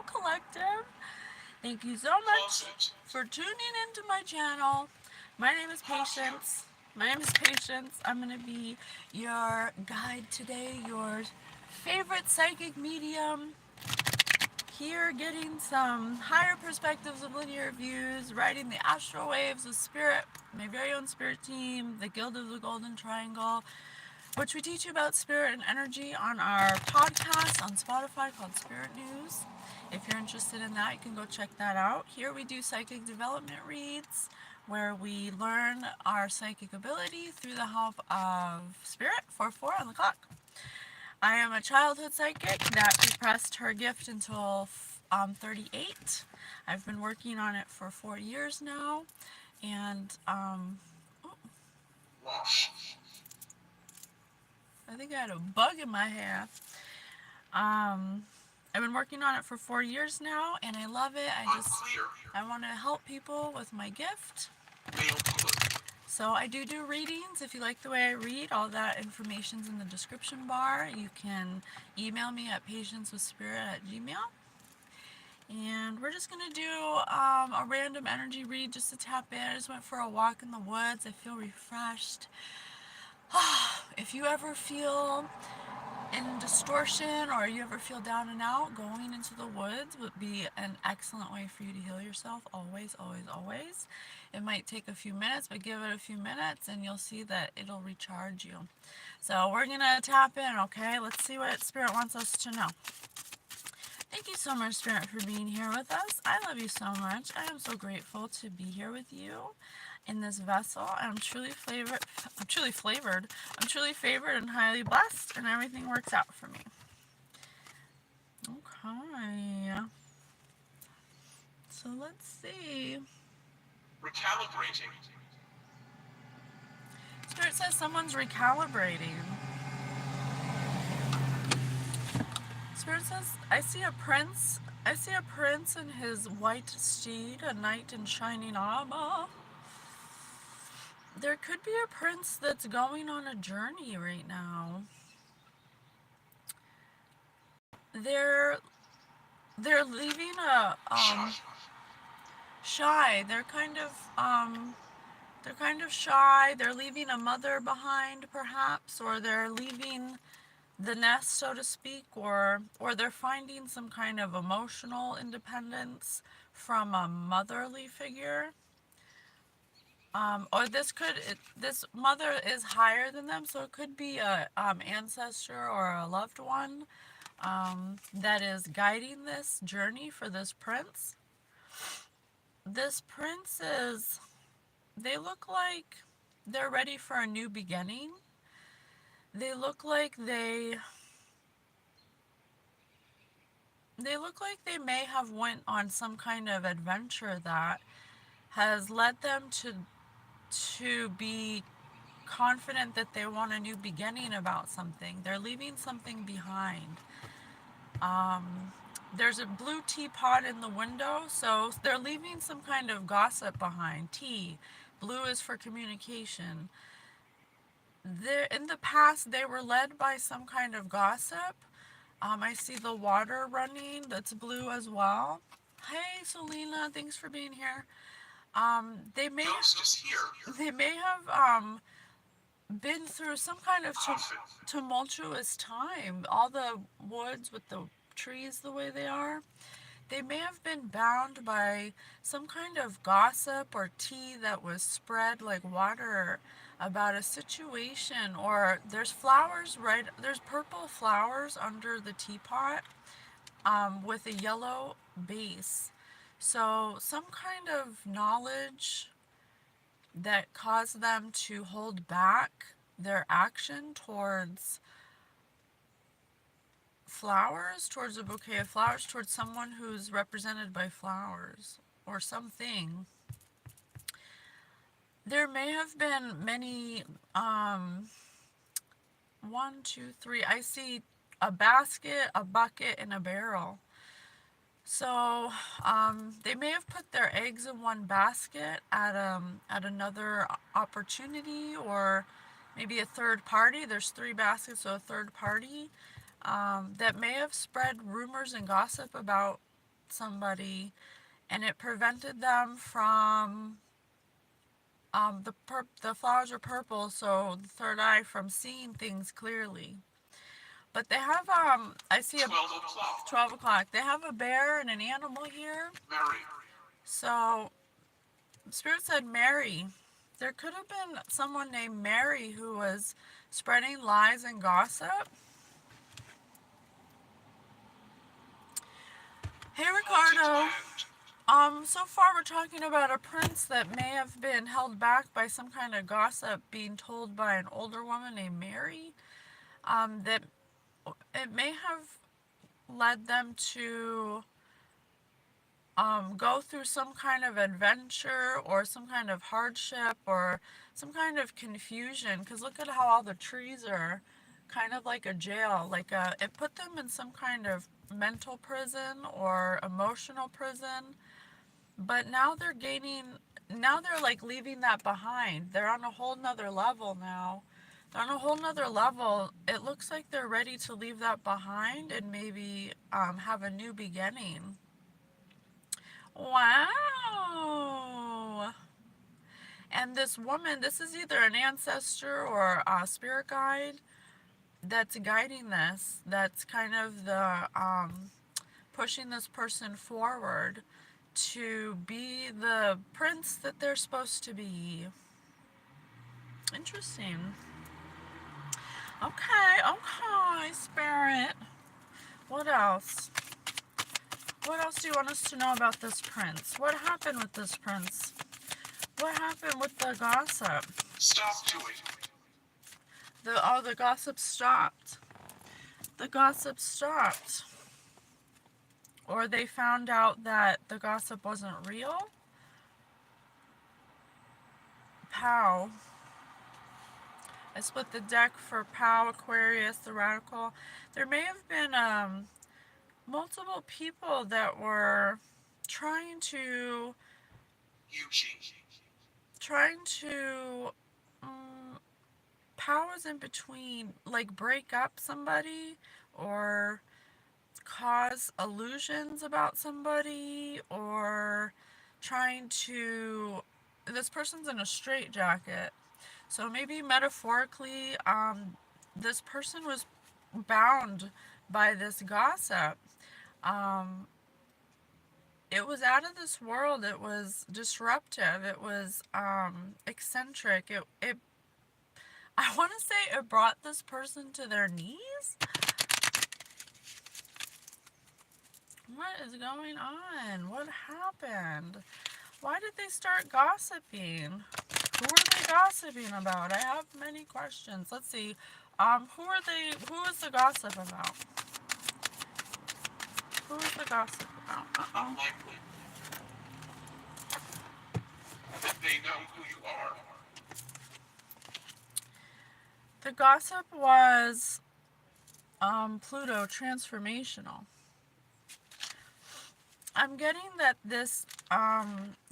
Collective. Thank you so much for tuning into my channel. My name is Patience. I'm going to be your guide today, your favorite psychic medium. Here, getting some higher perspectives of linear views, riding the astral waves of spirit, my very own spirit team, the Guild of the Golden Triangle, which we teach you about spirit and energy on our podcast on Spotify called Spirit News. If you're interested in that, you can go check that out. Here we do psychic development reads, where we learn our psychic ability through the help of spirit, 4/4 on the clock. I am a childhood psychic that repressed her gift until 38. I've been working on it for 4 years now, and I think I had a bug in my hair. I've been working on it for 4 years now, and I love it. I want to help people with my gift. So I do readings. If you like the way I read, all that information's in the description bar. You can email me at patientewithspirit@gmail. And we're just going to do a random energy read just to tap in. I just went for a walk in the woods. I feel refreshed. If you ever feel in distortion or you ever feel down and out, going into the woods would be an excellent way for you to heal yourself. Always, always, always. It might take a few minutes, but give it a few minutes and you'll see that it'll recharge you. So we're going to tap in, okay? Let's see what Spirit wants us to know. Thank you so much, Spirit, for being here with us. I love you so much. I am so grateful to be here with you in this vessel. I'm truly favored and highly blessed, and everything works out for me. Okay. So let's see. Recalibrating. Spirit says someone's recalibrating. Spirit says, I see a prince in his white steed, a knight in shining armor. There could be a prince that's going on a journey right now. They're leaving a shy. They're kind of shy. They're leaving a mother behind, perhaps, or they're leaving the nest, so to speak, or they're finding some kind of emotional independence from a motherly figure. Or this mother is higher than them, so it could be a ancestor or a loved one that is guiding this journey for this prince. This prince they look like they're ready for a new beginning. They look like they may have went on some kind of adventure that has led them to be confident that they want a new beginning about something. They're leaving something behind. There's a blue teapot in the window, so they're leaving some kind of gossip behind. Tea. Blue is for communication. In the past, they were led by some kind of gossip. I see the water running. That's blue as well. Hey, Selena, thanks for being here. They may have been through some kind of tumultuous time. All the woods with the trees the way they are. They may have been bound by some kind of gossip or tea that was spread like water about a situation, or there's purple flowers under the teapot with a yellow base. So some kind of knowledge that caused them to hold back their action towards flowers, towards a bouquet of flowers, towards someone who's represented by flowers or something. There may have been many, 1, 2, 3, I see a basket, a bucket, and a barrel. So they may have put their eggs in one basket at another opportunity, or maybe a third party. There's 3 baskets, so a third party that may have spread rumors and gossip about somebody, and it prevented them from the flowers are purple, so the third eye from seeing things clearly. But they have I see a 12 o'clock. 12 o'clock. They have a bear and an animal here. Mary. So Spirit said Mary. There could have been someone named Mary who was spreading lies and gossip. Hey Ricardo. So far we're talking about a prince that may have been held back by some kind of gossip being told by an older woman named Mary. That it may have led them to go through some kind of adventure or some kind of hardship or some kind of confusion. Because look at how all the trees are kind of like a jail. It put them in some kind of mental prison or emotional prison. But now they're like leaving that behind. They're on a whole nother level now. They're on a whole nother level. It looks like they're ready to leave that behind and maybe have a new beginning. Wow. And this woman, this is either an ancestor or a spirit guide that's guiding this. That's kind of the pushing this person forward to be the prince that they're supposed to be. Interesting. Okay, Spirit. What else? What else do you want us to know about this prince? What happened with this prince? What happened with the gossip? Stop doing. The gossip stopped. The gossip stopped. Or they found out that the gossip wasn't real. Pow. I split the deck for Pow, Aquarius, the Radical. There may have been multiple people that were trying to powers in between, like break up somebody or cause illusions about somebody, or trying to, this person's in a straitjacket. So maybe metaphorically, this person was bound by this gossip. It was out of this world. It was disruptive. It was eccentric. It I want to say it brought this person to their knees. What is going on? What happened? Why did they start gossiping? Who are they gossiping about? I have many questions. Let's see. Who is the gossip about? Who is the gossip about? Unlikely that they know who you are. The gossip was Pluto transformational. I'm getting that this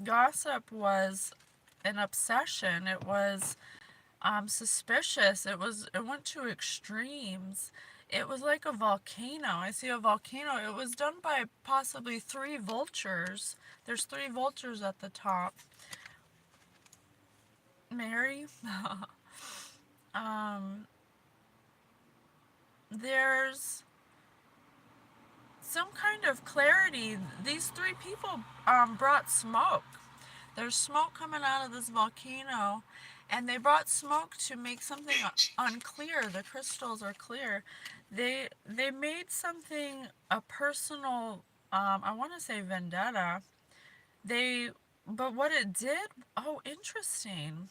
gossip was an obsession. It was suspicious. It went to extremes. It was like a volcano. I see a volcano. It was done by possibly 3 vultures. There's 3 vultures at the top. Mary? There's some kind of clarity. These 3 people brought smoke. There's smoke coming out of this volcano, and they brought smoke to make something unclear. The crystals are clear. They made something a personal, I want to say vendetta. But what it did, oh, interesting.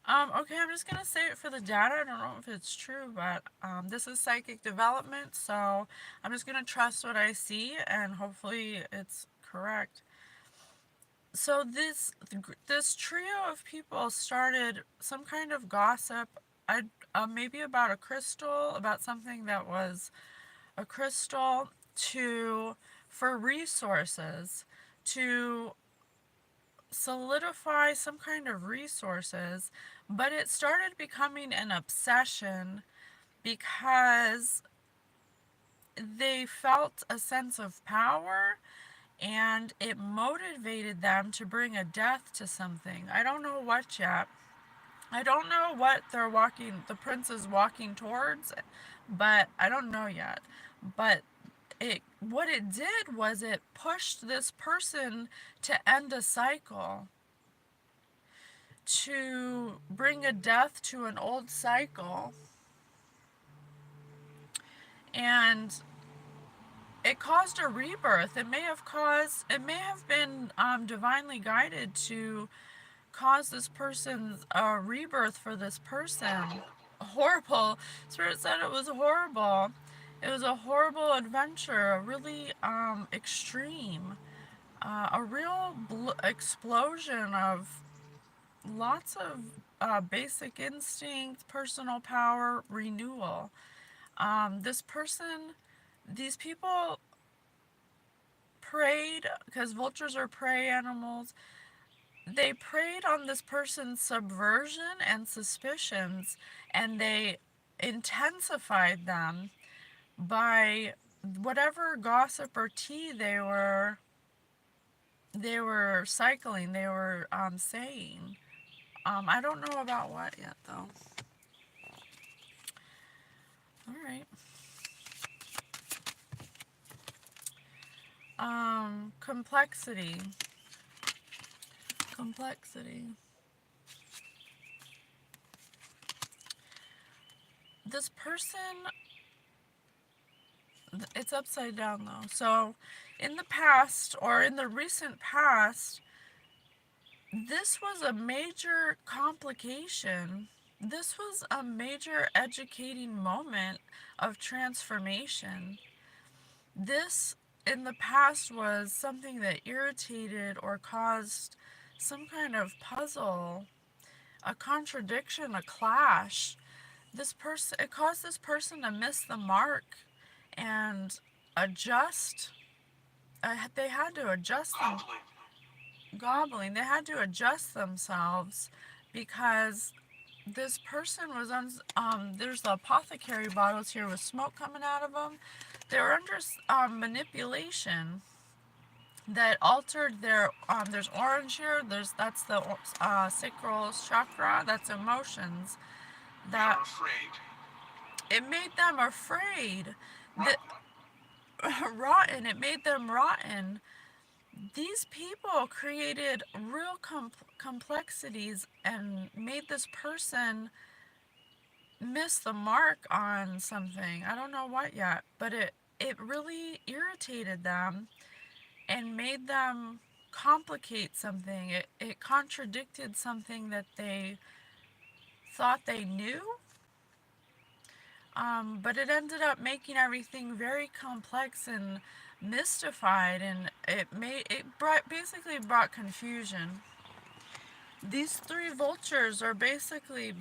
Okay, I'm just going to say it for the data. I don't know if it's true, but this is psychic development, so I'm just going to trust what I see, and hopefully it's correct. So this trio of people started some kind of gossip, maybe about a crystal, about something that was a crystal, for resources, to solidify some kind of resources, but it started becoming an obsession because they felt a sense of power, and it motivated them to bring a death to something. I don't know what yet. I don't know what the prince is walking towards, but I don't know yet. But what it did was it pushed this person to end a cycle, to bring a death to an old cycle. And it caused a rebirth. It may have been divinely guided to cause this person's rebirth for this person. Horrible. Spirit said it was horrible. It was a horrible adventure, a really extreme, a real explosion of lots of basic instincts, personal power, renewal. These people preyed, because vultures are prey animals, they preyed on this person's subversion and suspicions, and they intensified them by whatever gossip or tea they were cycling, they were saying. I don't know about what yet, though. All right. Complexity. This person, it's upside down though. So, in the past, or in the recent past, this was a major complication. This was a major educating moment of transformation. This, in the past, was something that irritated or caused some kind of puzzle, a contradiction, a clash. It caused this person to miss the mark and adjust. They had to adjust them. Gobbling. They had to adjust themselves because this person was there's the apothecary bottles here with smoke coming out of them. They were under manipulation that altered their there's orange here. That's the sacral chakra. That's emotions. That it made them afraid. Rotten. It made them rotten. These people created real complexities and made this person miss the mark on something. I don't know what yet, but it really irritated them and made them complicate something. It contradicted something that they thought they knew. But it ended up making everything very complex and mystified, and basically brought confusion. These three vultures are basically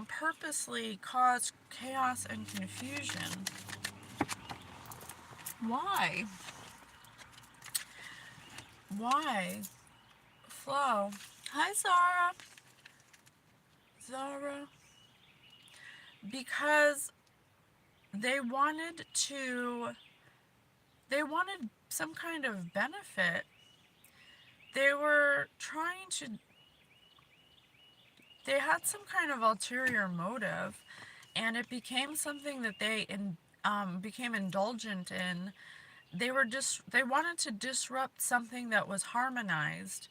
purposely caused chaos and confusion. Why? Flo. Hi, Zara. Because they wanted some kind of benefit. They had some kind of ulterior motive, and it became something that they became indulgent in. They wanted to disrupt something that was harmonized.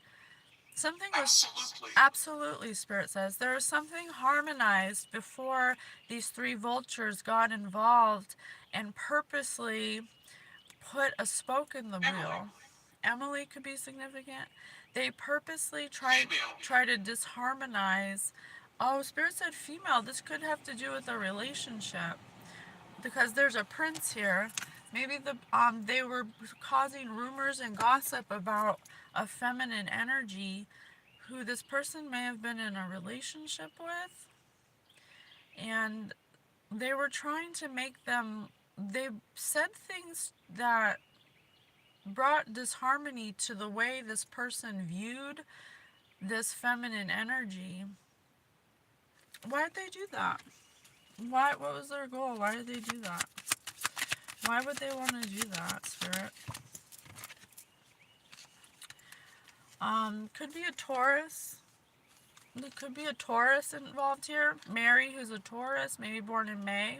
Absolutely, Spirit says. There was something harmonized before these three vultures got involved and purposely put a spoke in the wheel. Emily could be significant. They purposely try to disharmonize. Oh, Spirit said female. This could have to do with a relationship, because there's a prince here. Maybe they were causing rumors and gossip about a feminine energy who this person may have been in a relationship with, and they were trying to make them. They said things that brought disharmony to the way this person viewed this feminine energy. Why did they do that? What was their goal? Why did they do that? Why would they want to do that, Spirit? Could be a Taurus. There could be a Taurus involved here. Mary, who's a Taurus, maybe born in May.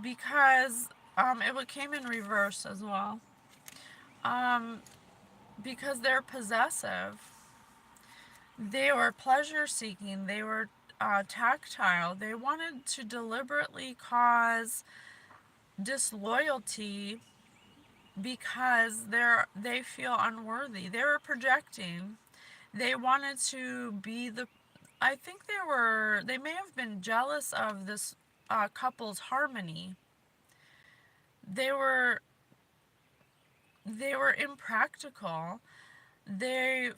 Because it came in reverse as well. Because they're possessive. They were pleasure seeking. They were tactile. They wanted to deliberately cause disloyalty because they feel unworthy. They were projecting. They wanted to be the. I think they may have been jealous of this couple's harmony. They were impractical. They're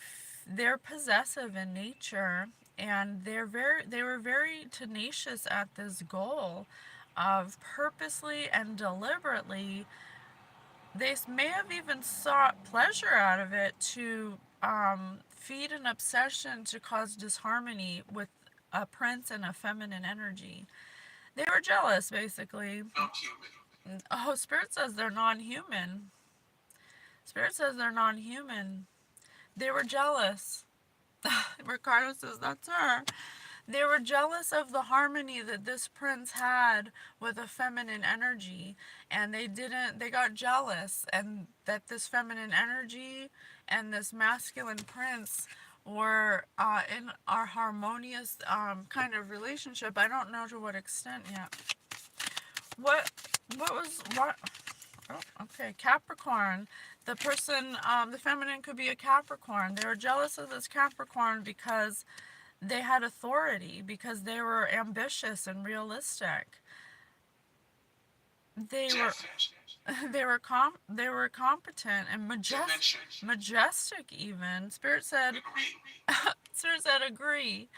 possessive in nature, and they were very tenacious at this goal of purposely and deliberately. They may have even sought pleasure out of it to feed an obsession to cause disharmony with a prince and a feminine energy. They were jealous, basically. Not human. Oh, Spirit says they're non-human. Spirit says they're non-human. They were jealous. Ricardo says that's her. They were jealous of the harmony that this prince had with a feminine energy, and they got jealous, and that this feminine energy and this masculine prince were in our harmonious kind of relationship. I don't know to what extent yet. What? Oh, okay, Capricorn. The person, the feminine could be a Capricorn. They were jealous of this Capricorn because they had authority, because they were ambitious and realistic. They were competent and majestic even. Spirit said agree.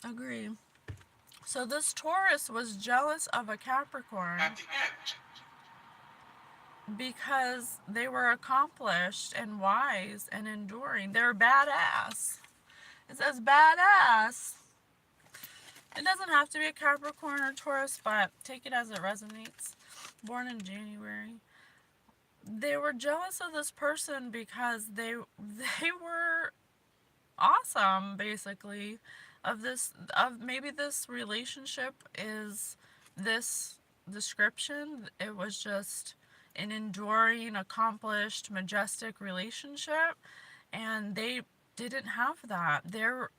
Agree. So this Taurus was jealous of a Capricorn At the end. because they were accomplished and wise and enduring. They were badass. It says badass. It doesn't have to be a Capricorn or Taurus, but take it as it resonates. Born in January. They were jealous of this person because they were awesome, basically. Maybe this relationship is this description. It was just an enduring, accomplished, majestic relationship, and they didn't have that. They were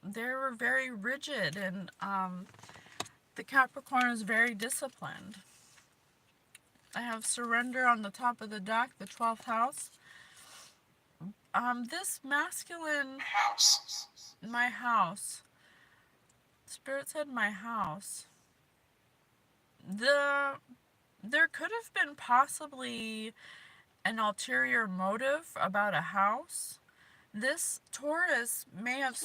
very rigid, and the Capricorn is very disciplined. I have surrender on the top of the deck, the 12th house. This masculine House. my house. Spirit said my house. There could have been possibly an ulterior motive about a house. This Taurus may have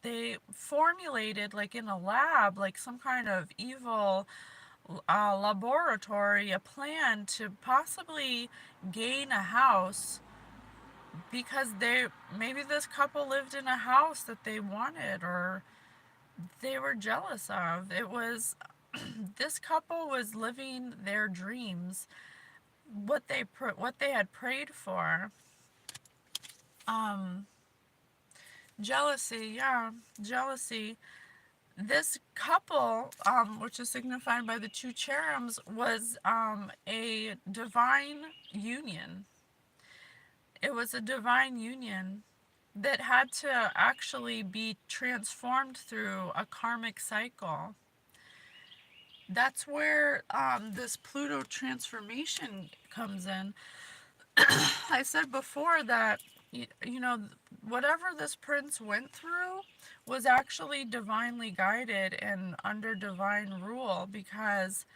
they formulated, like in a lab, like some kind of evil laboratory, a plan to possibly gain a house, because maybe this couple lived in a house that they wanted or they were jealous of. It was this couple was living their dreams, what they had prayed for. Jealousy. This couple, which is signified by the two cherubims, was a divine union. It was a divine union that had to actually be transformed through a karmic cycle. That's where this Pluto transformation comes in. I said before that, whatever this prince went through was actually divinely guided and under divine rule, because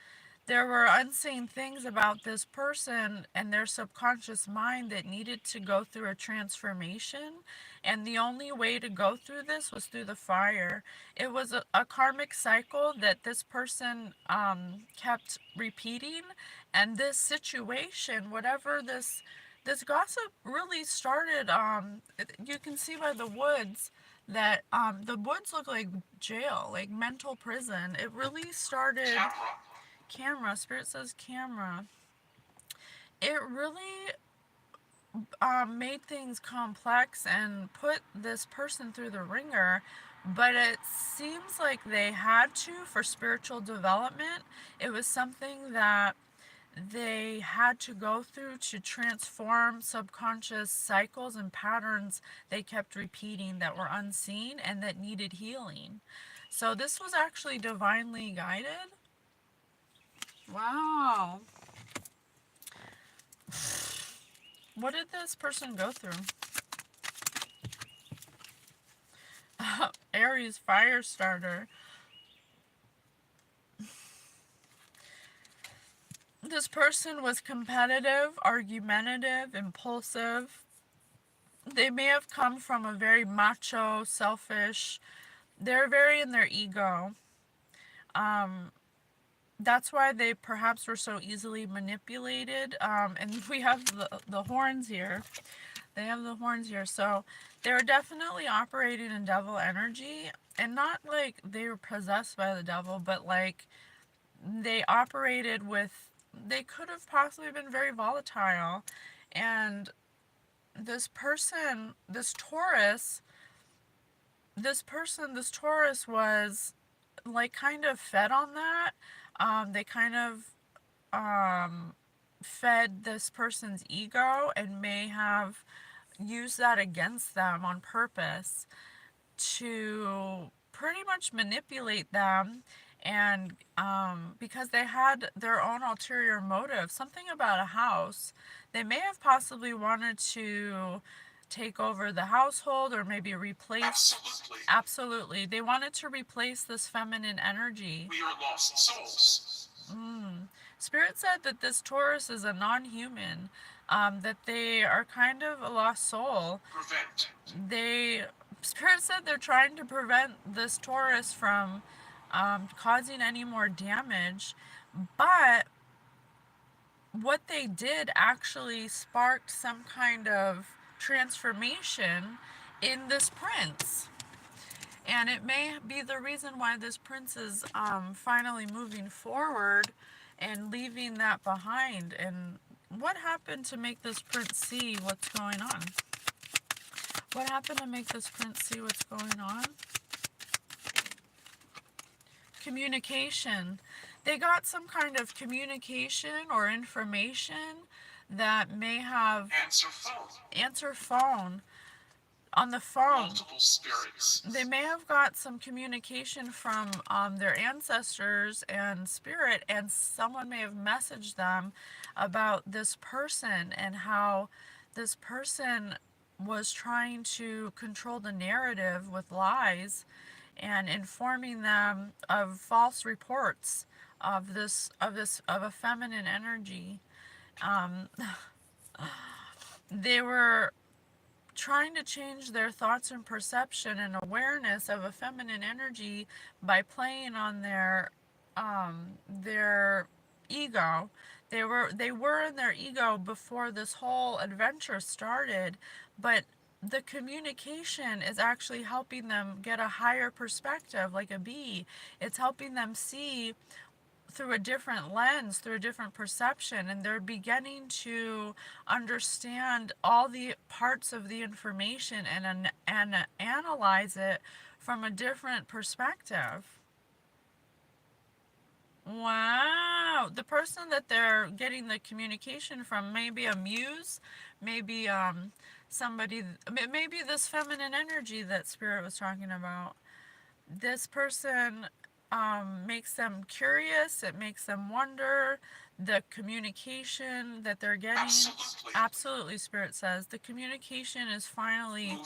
there were unseen things about this person and their subconscious mind that needed to go through a transformation. And the only way to go through this was through the fire. It was a karmic cycle that this person kept repeating. And this situation, whatever this gossip really started, you can see by the woods that the woods look like jail, like mental prison. It really started. Camera. Spirit says camera. It really made things complex and put this person through the ringer, but it seems like they had to for spiritual development. It was something that they had to go through to transform subconscious cycles and patterns they kept repeating that were unseen and that needed healing. So this was actually divinely guided. Wow. What did this person go through? Aries fire starter. This person was competitive, argumentative, impulsive. They may have come from a very macho, selfish, they're very in their ego. That's why they perhaps were so easily manipulated. And we have the horns here. They have the horns here. So they're definitely operating in devil energy. And not like they were possessed by the devil, but like they operated with, they could have possibly been very volatile. And this person, this Taurus was like kind of fed on that. They kind of fed this person's ego and may have used that against them on purpose to pretty much manipulate them. And because they had their own ulterior motive, something about a house, they may have possibly wanted to take over the household or maybe replace. Absolutely. They wanted to replace this feminine energy. We are lost souls. Spirit said that this Taurus is a non-human, that they are kind of a lost soul. Spirit said they're trying to prevent this Taurus from causing any more damage, but what they did actually sparked some kind of transformation in this prince. And it may be the reason why this prince is finally moving forward and leaving that behind. And what happened to make this prince see what's going on? What happened to make this prince see what's going on? Communication. They got some kind of communication or information that may have... Answer phone. On the phone. Multiple spirits. They may have got some communication from their ancestors and spirit, and someone may have messaged them about this person and how this person was trying to control the narrative with lies and informing them of false reports of a feminine energy. They were trying to change their thoughts and perception and awareness of a feminine energy by playing on their ego. They were in their ego before this whole adventure started, but the communication is actually helping them get a higher perspective, like a bee. It's helping them see through a different lens, through a different perception, and they're beginning to understand all the parts of the information and analyze it from a different perspective. Wow. The person that they're getting the communication from may be a muse, maybe somebody, maybe this feminine energy that Spirit was talking about. This person makes them curious, it makes them wonder. The communication that they're getting, absolutely, Spirit says, the communication is finally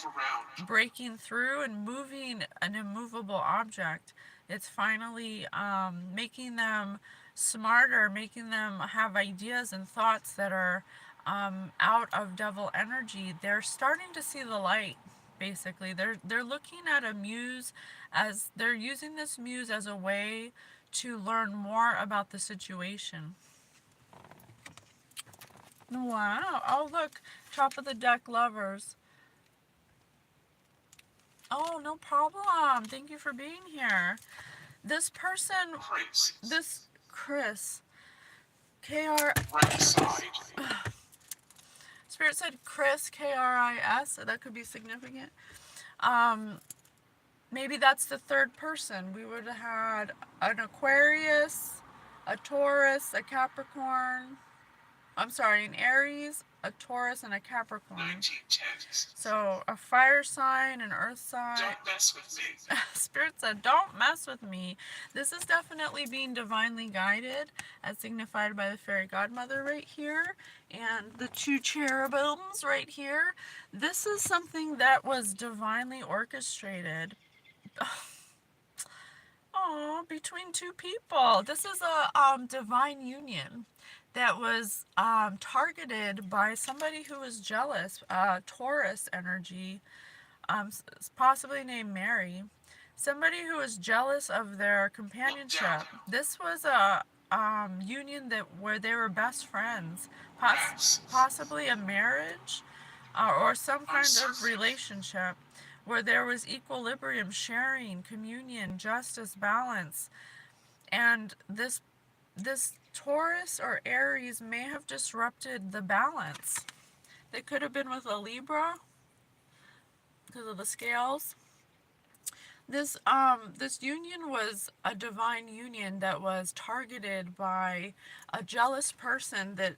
breaking through and moving an immovable object. It's finally making them smarter, making them have ideas and thoughts that are out of devil energy. They're starting to see the light. Basically, they're looking at a muse, as they're using this muse as a way to learn more about the situation. Wow. Oh, look, top of the deck, Lovers. Oh, no problem. Thank you for being here. This person, Chris. this Chris, K-R... Right side. Spirit said Chris, K-R-I-S, so that could be significant. Um, maybe that's the third person. We would have had an Aquarius, a Taurus, a Capricorn. I'm sorry, an Aries, a Taurus, and a Capricorn. 1910s. So a fire sign, an earth sign. Don't mess with me. Spirit said, don't mess with me. This is definitely being divinely guided, as signified by the fairy godmother right here, and the two cherubims right here. This is something that was divinely orchestrated. Oh, between two people. This is a divine union that was targeted by somebody who was jealous, Taurus energy, possibly named Mary. Somebody who was jealous of their companionship. This was a union where they were best friends, possibly a marriage, or some kind of relationship where there was equilibrium, sharing, communion, justice, balance. And this Taurus or Aries may have disrupted the balance. They could have been with a Libra because of the scales. This union was a divine union that was targeted by a jealous person that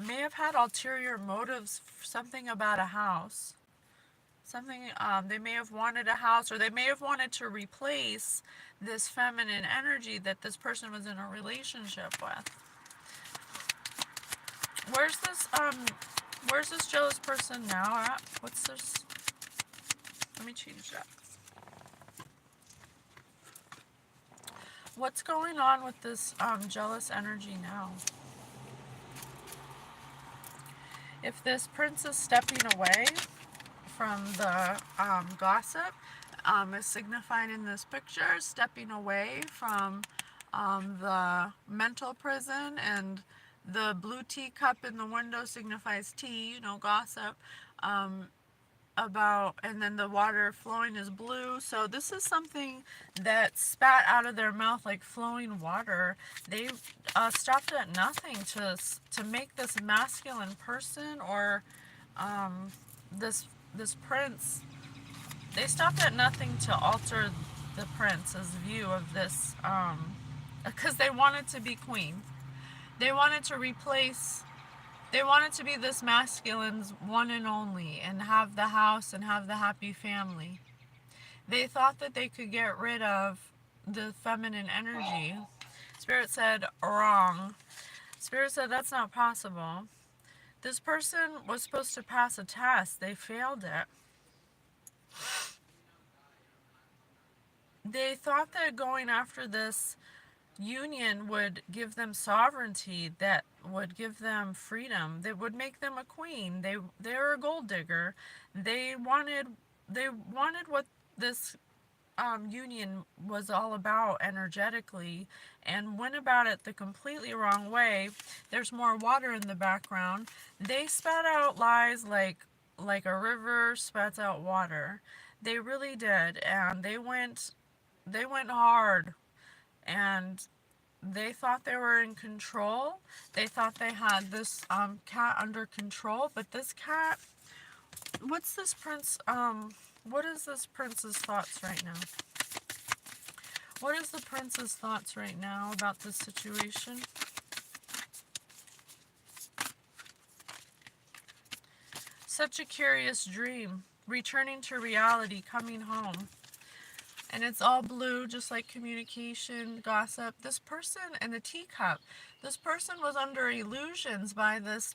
may have had ulterior motives, something about a house. Something, they may have wanted a house, or they may have wanted to replace this feminine energy that this person was in a relationship with. Where's this jealous person now at? What's this? Let me change that. What's going on with this jealous energy now? If this prince is stepping away from the gossip, is signified in this picture, stepping away from the mental prison, and the blue teacup in the window signifies tea, gossip. And then the water flowing is blue. So this is something that spat out of their mouth like flowing water. They stopped at nothing to make this masculine person, or this prince. They stopped at nothing to alter the prince's view of this, because they wanted to be queen. They wanted to replace. They wanted to be this masculine's one and only, and have the house and have the happy family. They thought that they could get rid of the feminine energy. Spirit said, wrong. Spirit said, that's not possible. This person was supposed to pass a test. They failed it. They thought that going after this union would give them sovereignty, that would give them freedom, that would make them a queen. They're a gold digger. They wanted what this union was all about energetically, and went about it the completely wrong way. There's more water in the background. They spat out lies like a river spats out water. They really did, and they went hard. And they thought they were in control. They thought they had this cat under control, but this cat, what's this prince, what is this prince's thoughts right now? What is the prince's thoughts right now about this situation? Such a curious dream, returning to reality, coming home. And it's all blue, just like communication, gossip. This person and the teacup. This person was under illusions by this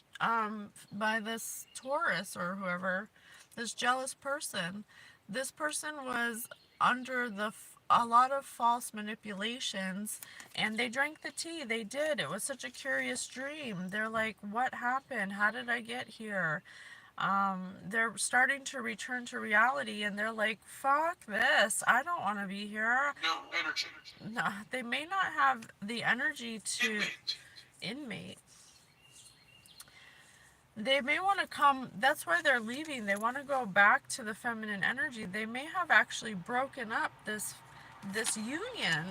Taurus or whoever, this jealous person. This person was under a lot of false manipulations, and they drank the tea. They did. It was such a curious dream. They're like, what happened? How did I get here? They're starting to return to reality, and they're like, fuck this, I don't want to be here. No energy. No, they may not have the energy to inmate. They may want to come, that's why they're leaving. They want to go back to the feminine energy. They may have actually broken up this union.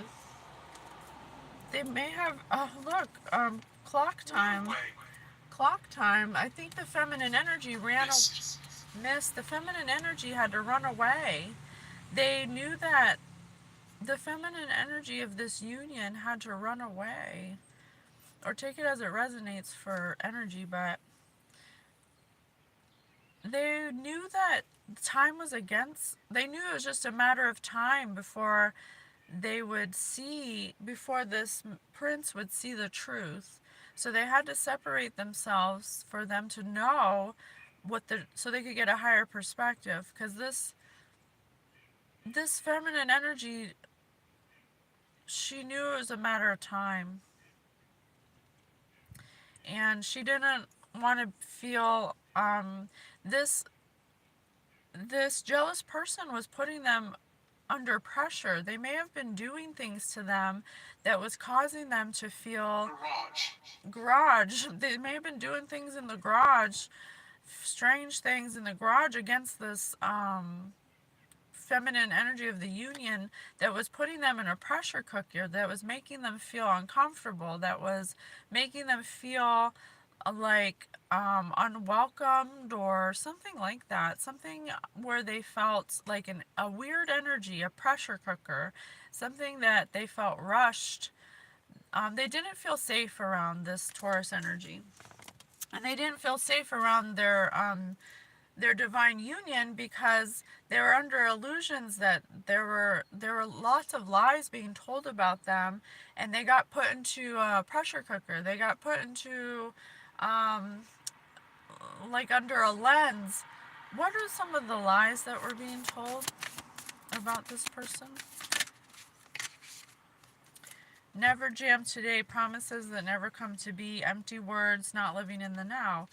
They may have, oh look, clock time. Clock time. I think the feminine energy missed. The feminine energy had to run away. They knew that the feminine energy of this union had to run away. Or take it as it resonates for energy, but they knew that time was against, they knew it was just a matter of time before they would see, before this prince would see the truth. So they had to separate themselves for them to know so they could get a higher perspective. Because this feminine energy, she knew it was a matter of time. And she didn't want to feel, this this jealous person was putting them under pressure. They may have been doing things to them that was causing them to feel garage. They may have been doing things in the garage, strange things in the garage against this feminine energy of the union that was putting them in a pressure cooker, that was making them feel uncomfortable, that was making them feel like unwelcomed or something like that. Something where they felt like a weird energy, a pressure cooker, something that they felt rushed. They didn't feel safe around this Taurus energy. And they didn't feel safe around their divine union because they were under illusions that there were lots of lies being told about them, and they got put into a pressure cooker. They got put into like under a lens. What are some of the lies that were being told about this person? Never jam today, promises that never come to be, empty words, not living in the now.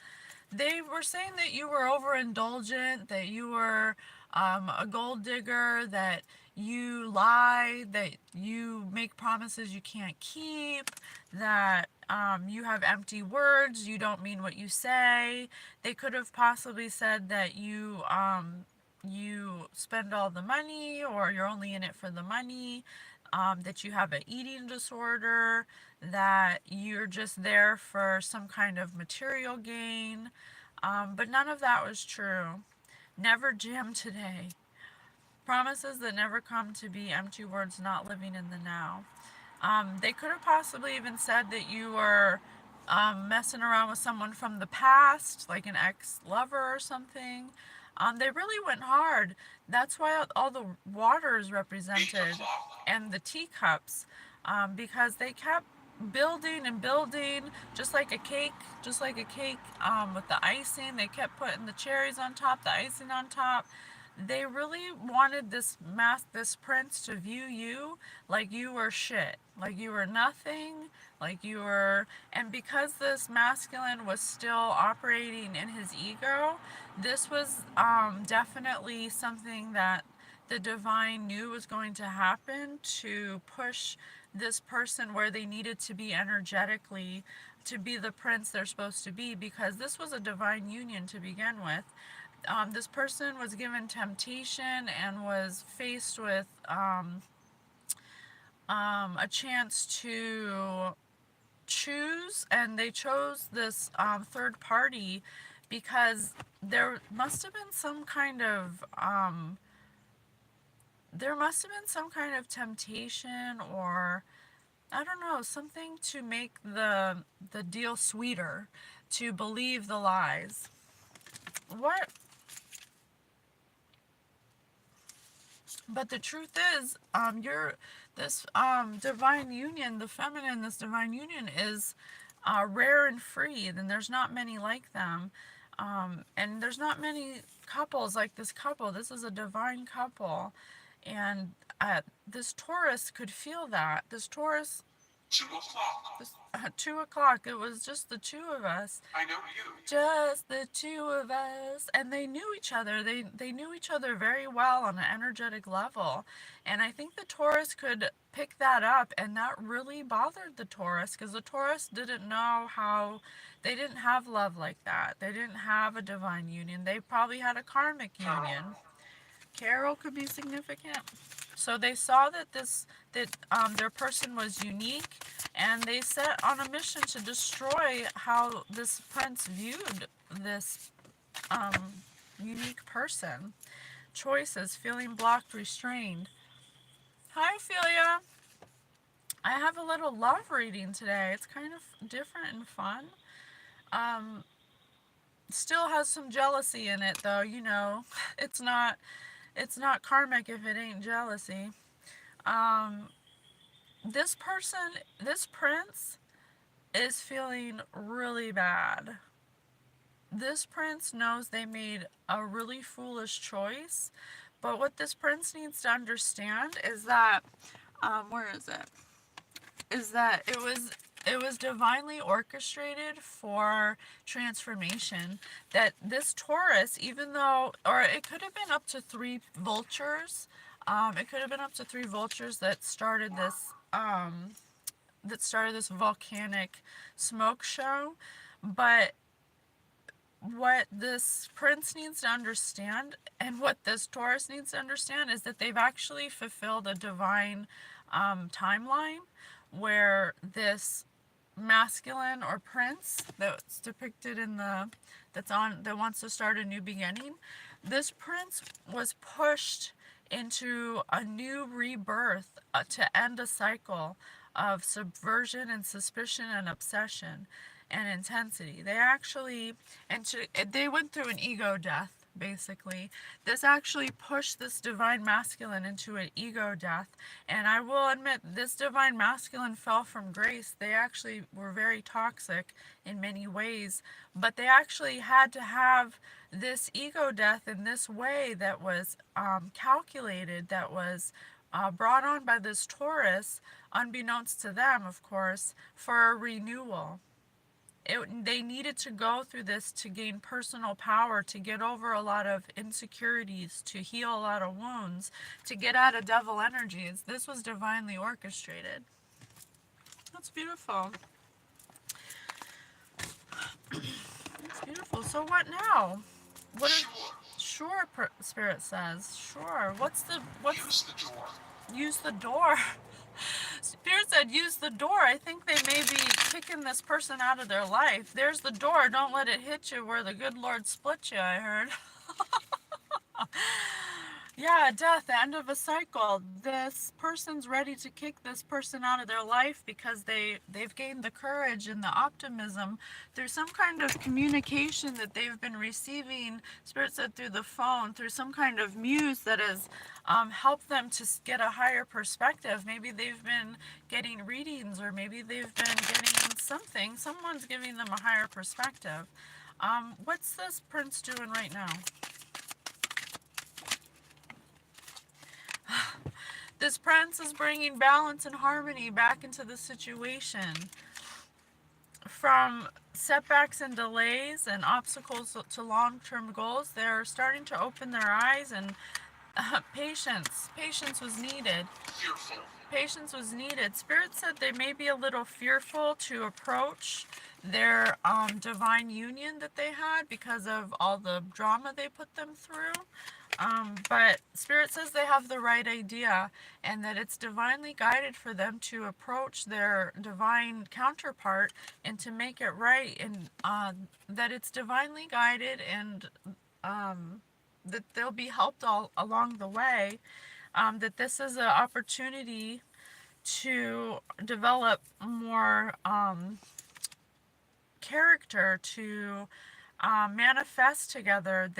They were saying that you were overindulgent, that you were a gold digger, that you lie, that you make promises you can't keep, that you have empty words, you don't mean what you say. They could have possibly said that you spend all the money, or you're only in it for the money, that you have an eating disorder, that you're just there for some kind of material gain. But none of that was true. Never jam today. Promises that never come to be, empty words, not living in the now. They could have possibly even said that you were messing around with someone from the past, like an ex-lover or something. They really went hard. That's why all the water is represented and the teacups, because they kept building and building, just like a cake, with the icing. They kept putting the cherries on top, the icing on top. They really wanted this prince to view you like you were shit, like you were nothing, like you were, and because this masculine was still operating in his ego, this was definitely something that the divine knew was going to happen to push this person where they needed to be energetically to be the prince they're supposed to be, because this was a divine union to begin with. This person was given temptation and was faced with a chance to choose, and they chose this third party because there must have been some kind of temptation, or I don't know, something to make the deal sweeter, to believe the lies. What? But the truth is, this divine union, the feminine, this divine union is rare and free, and there's not many like them. And there's not many couples like this couple. This is a divine couple. And this Taurus could feel that. This Taurus 2 o'clock. 2 o'clock. It was just the two of us. I know you. Just the two of us. And they knew each other. They knew each other very well on an energetic level. And I think the Taurus could pick that up, and that really bothered the Taurus, because the Taurus didn't know how, they didn't have love like that. They didn't have a divine union. They probably had a karmic union. Carol could be significant. So they saw that their person was unique, and they set on a mission to destroy how this prince viewed this unique person. Choices, feeling blocked, restrained. Hi, Ophelia. I have a little love reading today. It's kind of different and fun. Still has some jealousy in it, though. You know, it's not karmic if it ain't jealousy. This prince is feeling really bad. This prince knows they made a really foolish choice, but what this prince needs to understand is that, where is it? Is that it was divinely orchestrated for transformation. That this Taurus, even though, or it could have been up to 3 vultures, it could have been up to 3 vultures that started this volcanic smoke show. But what this prince needs to understand, and what this Taurus needs to understand, is that they've actually fulfilled a divine timeline, where this masculine or prince that's depicted in that wants to start a new beginning, this prince was pushed into a new rebirth, to end a cycle of subversion and suspicion and obsession and intensity. They went through an ego death, basically. This actually pushed this divine masculine into an ego death. And I will admit, this divine masculine fell from grace. They actually were very toxic in many ways, but they actually had to have this ego death in this way that was calculated, that was brought on by this Taurus, unbeknownst to them, of course, for a renewal. They needed to go through this to gain personal power, to get over a lot of insecurities, to heal a lot of wounds, to get out of devil energies. This was divinely orchestrated. That's beautiful. That's beautiful. So what now? What is... Sure, Spirit says. Sure. Use the door. Use the door. Spirit said use the door. I think they may be kicking this person out of their life. There's the door. Don't let it hit you where the good Lord split you, I heard. Yeah, death, the end of a cycle. This person's ready to kick this person out of their life because they've gained the courage and the optimism through some kind of communication that they've been receiving, Spirit said, through the phone, through some kind of muse that has helped them to get a higher perspective. Maybe they've been getting readings, or maybe they've been getting something. Someone's giving them a higher perspective. What's this prince doing right now? This prince is bringing balance and harmony back into the situation. From setbacks and delays and obstacles to long-term goals, they're starting to open their eyes, and patience was needed. Fearful. Patience was needed. Spirit said they may be a little fearful to approach their divine union that they had because of all the drama they put them through. But Spirit says they have the right idea, and that it's divinely guided for them to approach their divine counterpart and to make it right, and that it's divinely guided, and that they'll be helped all along the way. That this is an opportunity to develop more character, to manifest together,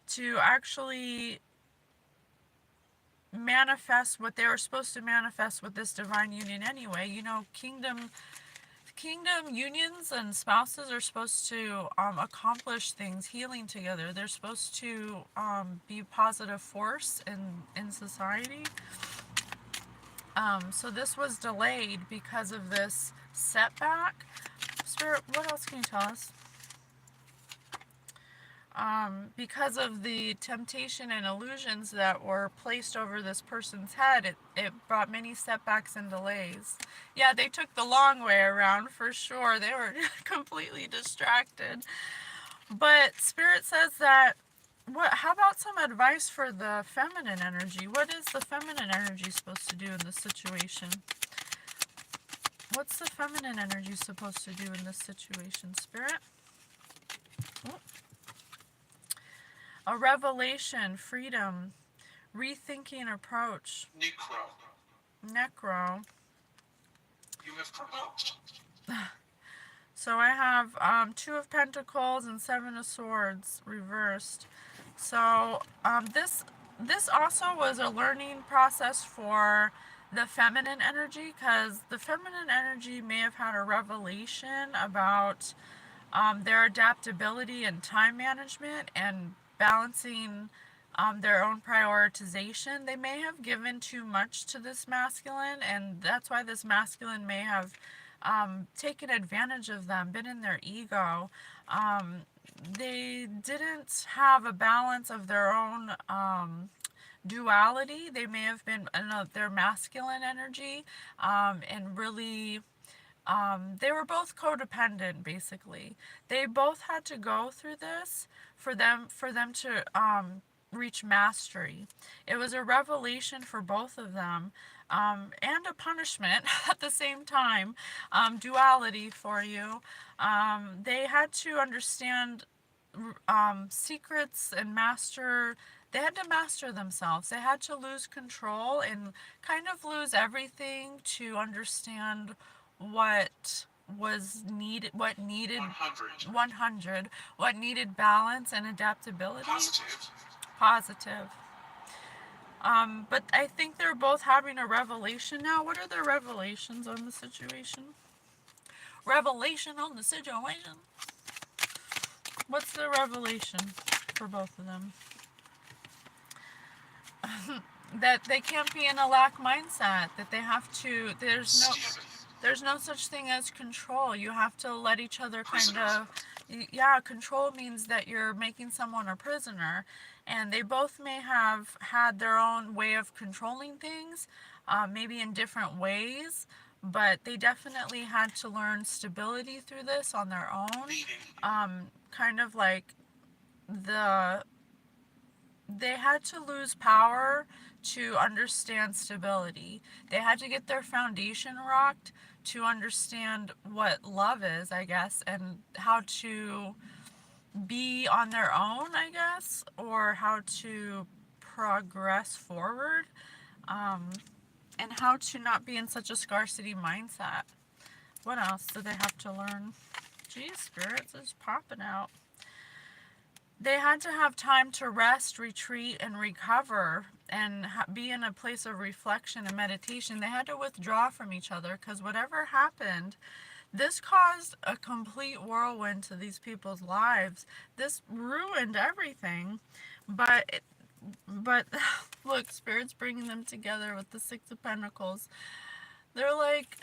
to actually manifest what they were supposed to manifest with this divine union anyway. You know, kingdom unions and spouses are supposed to accomplish things, healing together. They're supposed to be a positive force in society. So this was delayed because of this setback. Spirit, what else can you tell us? Because of the temptation and illusions that were placed over this person's head, it brought many setbacks and delays. Yeah, they took the long way around for sure. They were completely distracted. But Spirit says that, how about some advice for the feminine energy? What is the feminine energy supposed to do in this situation? What's the feminine energy supposed to do in this situation, Spirit? Oh. A revelation, freedom, rethinking approach. Necro. You have provoked. So I have Two of Pentacles and Seven of Swords reversed. So this also was a learning process for the feminine energy, because the feminine energy may have had a revelation about their adaptability and time management and balancing their own prioritization. They may have given too much to this masculine, and that's why this masculine may have taken advantage of them, been in their ego. They didn't have a balance of their own duality. They may have been in their masculine energy, and really they were both codependent, basically. They both had to go through this for them to reach mastery. It was a revelation for both of them, and a punishment at the same time. Duality for you. They had to understand secrets and master. They had to master themselves. They had to lose control and kind of lose everything to understand what was needed, what needed 100, what needed balance and adaptability. Positive. But I think they're both having a revelation now. What are their revelations on the situation? Revelation on the situation. What's the revelation for both of them? That they can't be in a lack mindset. That they have to. There's no such thing as control. You have to let each other kind of. Yeah, control means that you're making someone a prisoner, and they both may have had their own way of controlling things, maybe in different ways, but they definitely had to learn stability through this on their own. Kind of like they had to lose power to understand stability. They had to get their foundation rocked to understand what love is, I guess, and how to be on their own, I guess, or how to progress forward, and how to not be in such a scarcity mindset. What else do they have to learn? Geez, spirits is popping out. They had to have time to rest, retreat, and recover, and be in a place of reflection and meditation. They had to withdraw from each other, because whatever happened, this caused a complete whirlwind to these people's lives. This ruined everything. But look, Spirit's bringing them together with the Six of Pentacles. They're like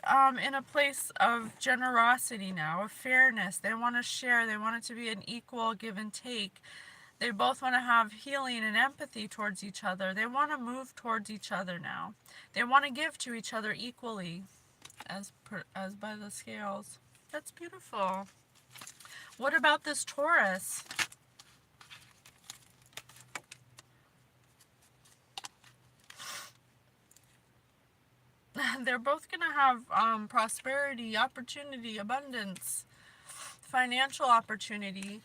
in a place of generosity now, of fairness. They want to share. They want it to be an equal give and take. They both want to have healing and empathy towards each other. They want to move towards each other now. They want to give to each other equally, as by the scales. That's beautiful. What about this Taurus? They're both going to have prosperity, opportunity, abundance, financial opportunity.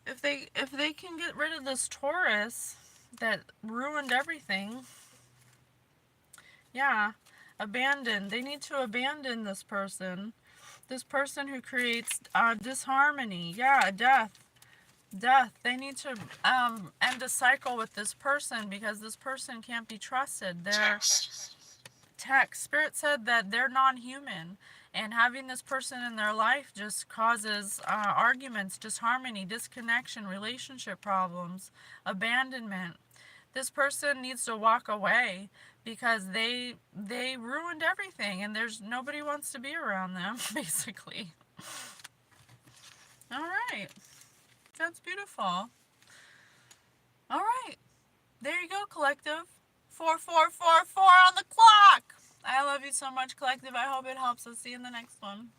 If they can get rid of this Taurus that ruined everything, yeah, abandon. They need to abandon this person. This person who creates disharmony. Yeah, death. They need to end a cycle with this person, because this person can't be trusted. They're Spirit said that they're non-human, and having this person in their life just causes arguments, disharmony, disconnection, relationship problems, abandonment. this person needs to walk away because they ruined everything and there's nobody wants to be around them, basically. All right. That's beautiful. All right. There you go, collective. 4444 on the clock. I love you so much, collective. I hope it helps. I'll see you in the next one.